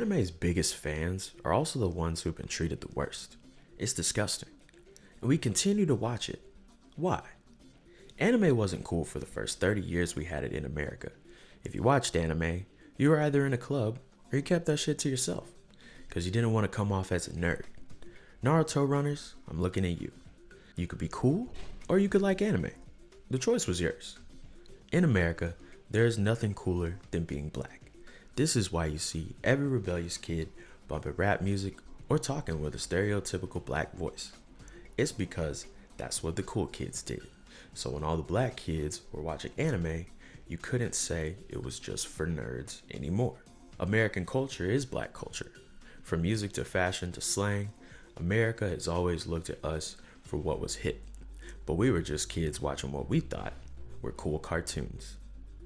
Anime's biggest fans are also the ones who've been treated the worst. It's disgusting. And we continue to watch it. Why? Anime wasn't cool for the first 30 years we had it in America. If you watched anime, you were either in a club or you kept that shit to yourself because you didn't want to come off as a nerd. Naruto runners, I'm looking at you. You could be cool or you could like anime. The choice was yours. In America, there is nothing cooler than being black. This is why you see every rebellious kid bumping rap music or talking with a stereotypical black voice. It's because that's what the cool kids did. So when all the black kids were watching anime, you couldn't say it was just for nerds anymore. American culture is black culture. From music to fashion to slang, America has always looked at us for what was hip. But we were just kids watching what we thought were cool cartoons.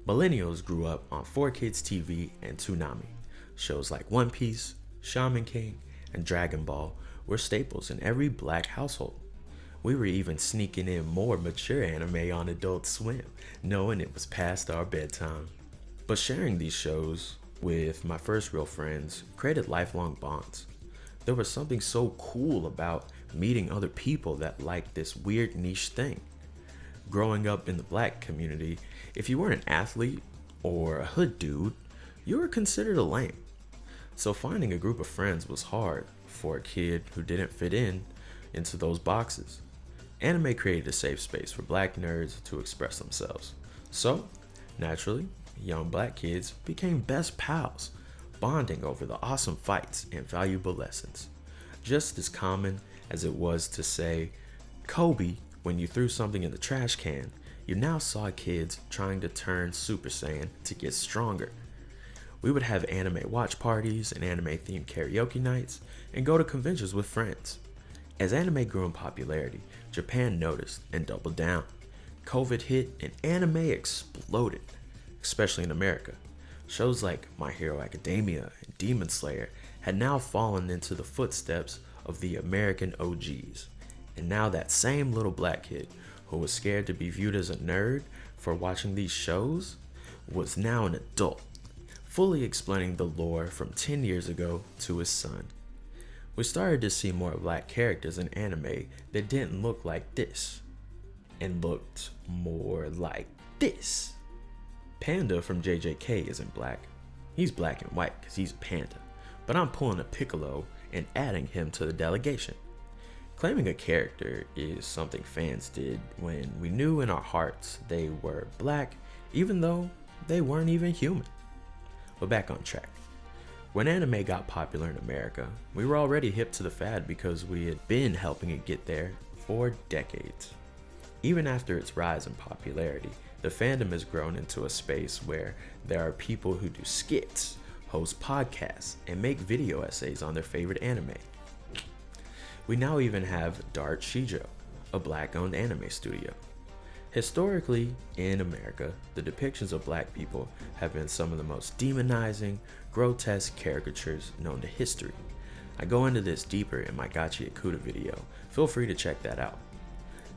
Millennials grew up on 4Kids TV and Toonami. Shows like One Piece, Shaman King, and Dragon Ball were staples in every black household. We were even sneaking in more mature anime on Adult Swim, knowing it was past our bedtime. But sharing these shows with my first real friends created lifelong bonds. There was something so cool about meeting other people that liked this weird niche thing. Growing up in the black community, if you weren't an athlete or a hood dude, you were considered a lame. So finding a group of friends was hard for a kid who didn't fit into those boxes. Anime created a safe space for black nerds to express themselves. So, naturally, young black kids became best pals, bonding over the awesome fights and valuable lessons. Just as common as it was to say, Kobe, when you threw something in the trash can, you now saw kids trying to turn Super Saiyan to get stronger. We would have anime watch parties and anime-themed karaoke nights and go to conventions with friends. As anime grew in popularity, Japan noticed and doubled down. COVID hit and anime exploded, especially in America. Shows like My Hero Academia and Demon Slayer had now fallen into the footsteps of the American OGs. And now that same little black kid who was scared to be viewed as a nerd for watching these shows was now an adult, fully explaining the lore from 10 years ago to his son. We started to see more black characters in anime that didn't look like this, and looked more like this. Panda from JJK isn't black. He's black and white because he's a panda, but I'm pulling a Piccolo and adding him to the delegation. Claiming a character is something fans did when we knew in our hearts they were black, even though they weren't even human. But back on track. When anime got popular in America, we were already hip to the fad because we had been helping it get there for decades. Even after its rise in popularity, the fandom has grown into a space where there are people who do skits, host podcasts, and make video essays on their favorite anime. We now even have Dart Shijo, a black-owned anime studio. Historically, in America, the depictions of black people have been some of the most demonizing, grotesque caricatures known to history. I go into this deeper in my Gachi Akuda video. Feel free to check that out.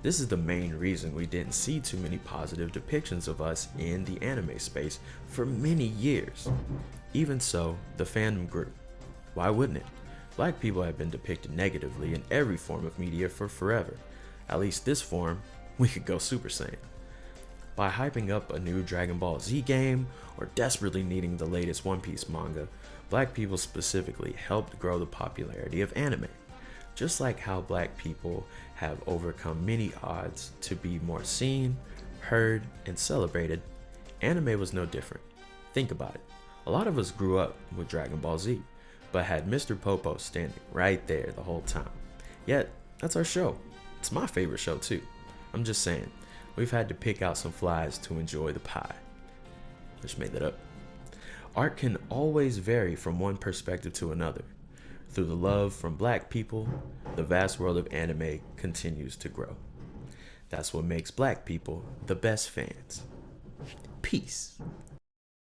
This is the main reason we didn't see too many positive depictions of us in the anime space for many years. Even so, the fandom grew. Why wouldn't it? Black people have been depicted negatively in every form of media for forever. At least this form, we could go Super Saiyan. By hyping up a new Dragon Ball Z game or desperately needing the latest One Piece manga, black people specifically helped grow the popularity of anime. Just like how black people have overcome many odds to be more seen, heard, and celebrated, anime was no different. Think about it. A lot of us grew up with Dragon Ball Z, but had Mr. Popo standing right there the whole time. Yet, that's our show. It's my favorite show too. I'm just saying, we've had to pick out some flies to enjoy the pie. Just made that up. Art can always vary from one perspective to another. Through the love from black people, the vast world of anime continues to grow. That's what makes black people the best fans. Peace.